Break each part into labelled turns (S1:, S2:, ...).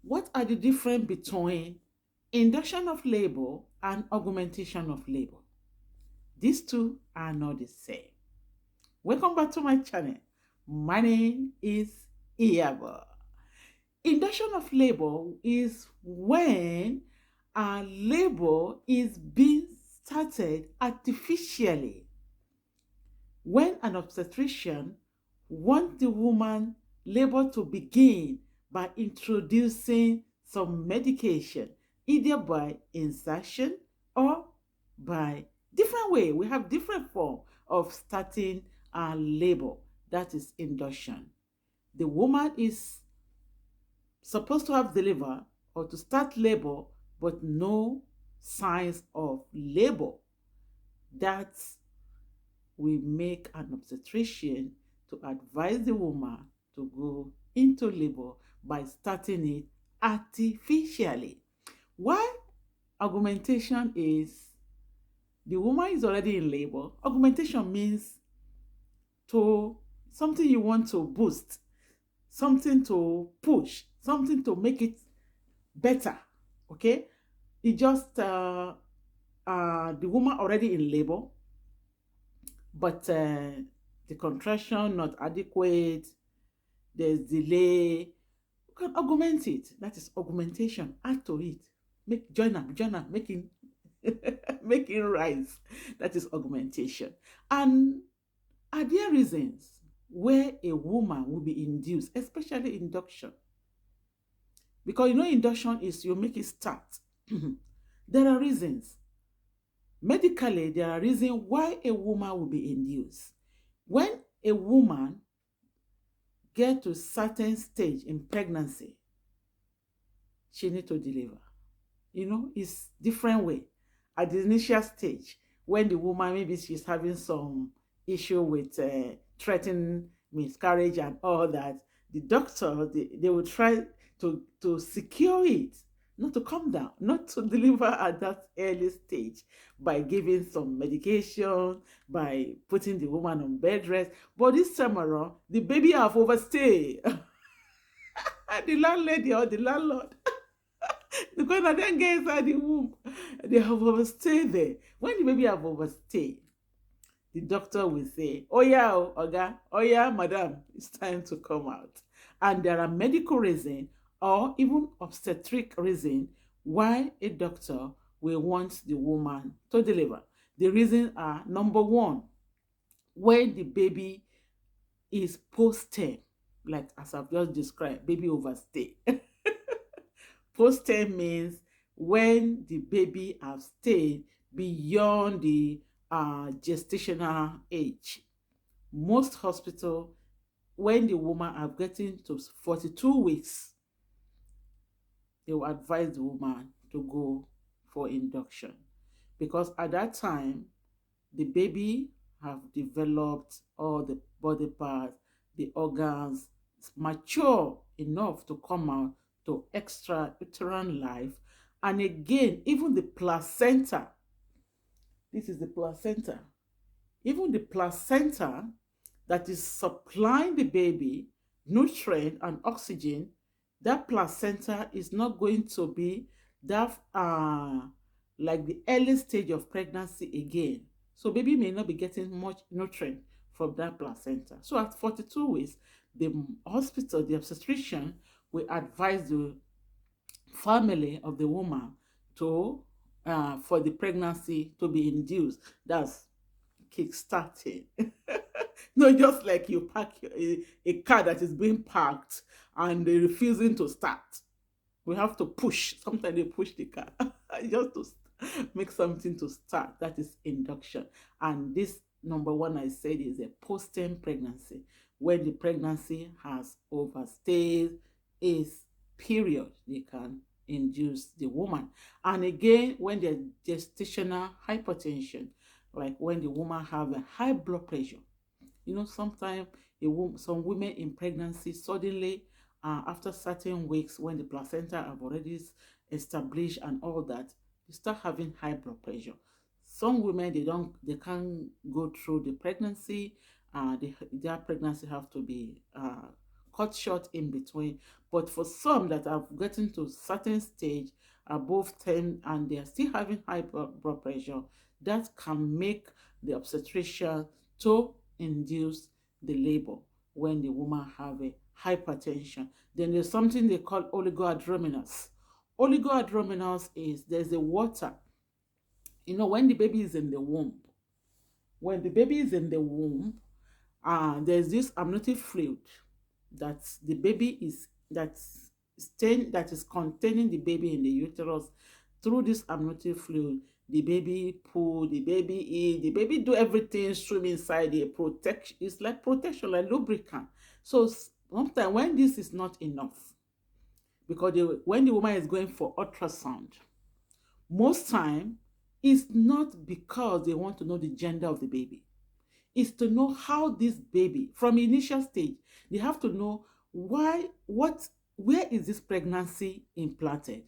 S1: What are the difference between induction of labor and augmentation of labor? These two are not the same. Welcome back to my channel. My name is Iyabo. Induction of labor is when labor is being started artificially. When an obstetrician wants the woman labor to begin by introducing some medication, either by insertion or by different way. We have different form of starting labor. That is induction. The woman is supposed to have delivered or to start labor, but no signs of labor. That we make an obstetrician to advise the woman to go into labor by starting it artificially. Why augmentation is the woman is already in labor. Augmentation means to something you want to boost, something to push, something to make it better. Okay, it just the woman already in labor, but the contraction not adequate, there's delay. You can augment it. That is augmentation. Add to it. Make join up, making making rise. That is augmentation. And are there reasons where a woman will be induced, especially induction? Because you know, induction is you make it start. There are reasons. Medically, there are reasons why a woman will be induced. When a woman get to certain stage in pregnancy, she need to deliver. You know, it's different way. At the initial stage, when the woman maybe she's having some issue with threatening miscarriage and all that, the doctor they will try to secure it, not to come down, not to deliver at that early stage by giving some medication, by putting the woman on bed rest. But this time around, the baby have overstayed. And the landlady or the landlord, because I didn't get inside the womb, they have overstayed there. When the baby have overstayed, the doctor will say, oh yeah, oh, oga, oh yeah, madam, it's time to come out. And there are medical reasons or even obstetric reason why a doctor will want the woman to deliver. The reasons are: number one, when the baby is post-term, like as I've just described, baby overstay. Post-term means when the baby has stayed beyond the gestational age. Most hospital, when the woman are getting to 42 weeks, they will advise the woman to go for induction, because at that time the baby have developed all the body parts, the organs, it's mature enough to come out to extra uterine life. And again, even the placenta, this is the placenta, even the placenta that is supplying the baby nutrient and oxygen, that placenta is not going to be that like the early stage of pregnancy again. So baby may not be getting much nutrient from that placenta. So at 42 weeks, the hospital, the obstetrician will advise the family of the woman to for the pregnancy to be induced. That's kickstarting. Not just like you park a car that is being parked and they're refusing to start. We have to push. Sometimes they push the car just to make something to start. That is induction. And this number one I said is a post-term pregnancy, when the pregnancy has overstayed its period, they can induce the woman. And again, when there's gestational hypertension, like when the woman have a high blood pressure. You know, sometimes some women in pregnancy suddenly, after certain weeks, when the placenta have already established and all that, they start having high blood pressure. Some women they can't go through the pregnancy. Their pregnancy have to be cut short in between. But for some that have gotten to certain stage above 10 and they are still having high blood pressure, that can make the obstetrician to induce the labor when the woman have a hypertension. Then there's something they call oligohydramnios. Oligohydramnios is there's a water, when the baby is in the womb. When the baby is in the womb, there's this amniotic fluid that the baby is that is containing the baby in the uterus. Through this amniotic fluid, the baby poo, the baby eat, the baby do everything, swim inside the protection. It's like protection, like lubricant. So sometimes when this is not enough, because when the woman is going for ultrasound, most time it's not because they want to know the gender of the baby. It's to know how this baby, from initial stage, they have to know where is this pregnancy implanted.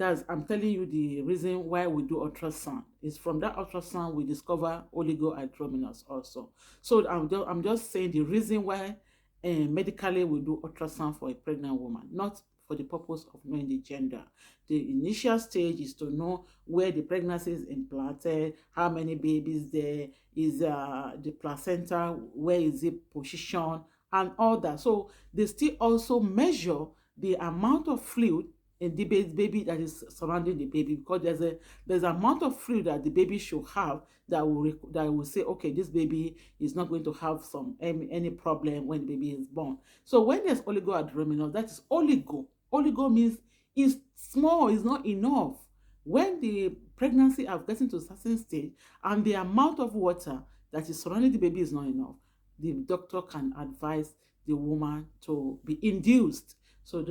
S1: I'm telling you the reason why we do ultrasound. Is from that ultrasound we discover oligohydramnios also. So I'm just saying the reason why medically we do ultrasound for a pregnant woman, not for the purpose of knowing the gender. The initial stage is to know where the pregnancy is implanted, how many babies there is, the placenta, where is it positioned, and all that. So they still also measure the amount of fluid in the baby that is surrounding the baby, because there's an amount of fluid that the baby should have that will say, okay, this baby is not going to have any problem when the baby is born. So when there's oligohydramnios, that is oligo. Oligo means it's small, it's not enough. When the pregnancy have gotten to a certain stage and the amount of water that is surrounding the baby is not enough, the doctor can advise the woman to be induced. So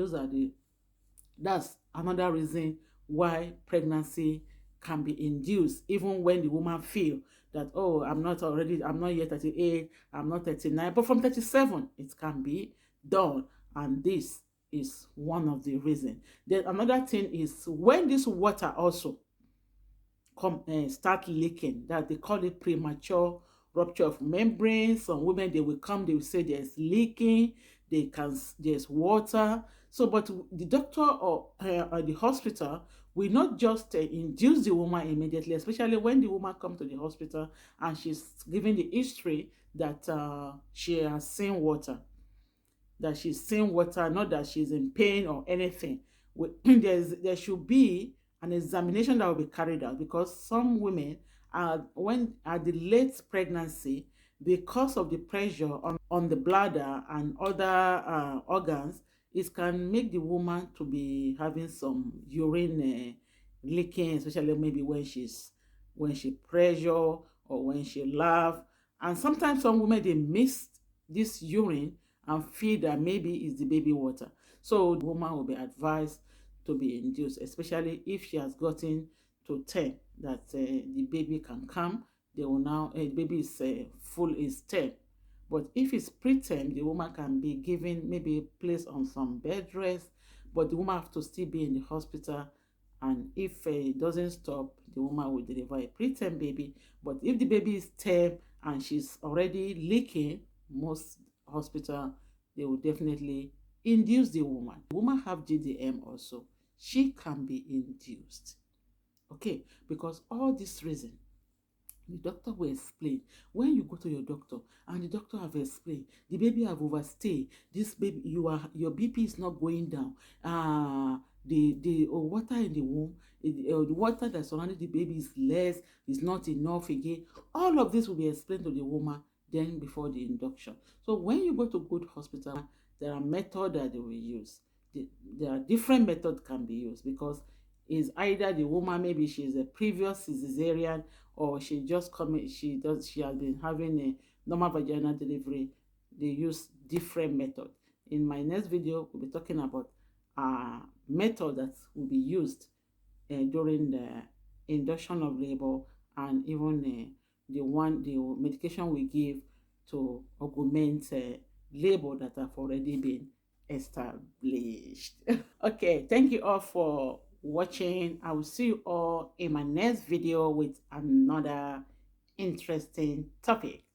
S1: that's another reason why pregnancy can be induced, even when the woman feel that, oh, I'm not yet 38, I'm not 39, but from 37 it can be done. And this is one of the reasons. Then another thing is when this water also start leaking, that they call it premature rupture of membrane. Some women, they will say there's leaking, there's water. So but the doctor or the hospital will not just induce the woman immediately, especially when the woman comes to the hospital and she's giving the history that she has seen water, not that she's in pain or anything. There should be an examination that will be carried out, because some women, when at the late pregnancy, because of the pressure on the bladder and other organs, it can make the woman to be having some urine leaking, especially maybe when she pressure or when she laugh. And sometimes some women, they miss this urine and feel that maybe it's the baby water. So the woman will be advised to be induced, especially if she has gotten to 10 that the baby can come. They will now, the baby is full is 10. But if it's preterm, the woman can be given maybe a place on some bed rest, but the woman have to still be in the hospital. And if it doesn't stop, the woman will deliver a preterm baby. But if the baby is 10 and she's already leaking, most hospital, they will definitely induce the woman. The woman have GDM also, she can be induced. Okay, because all this reason, the doctor will explain. When you go to your doctor and the doctor have explained, the baby have overstayed, this baby, your BP is not going down, the water in the womb, the water that surrounding the baby is less, is not enough again. All of this will be explained to the woman then before the induction. So when you go to good hospital, there are methods that they will use. There are different methods can be used, because is either the woman, maybe she's a previous cesarean, or she just she has been having a normal vaginal delivery. They use different methods. In my next video, we'll be talking about method that will be used during the induction of labor, and even the medication we give to augment labor that have already been established. Okay, thank you all for watching. I will see you all in my next video with another interesting topic.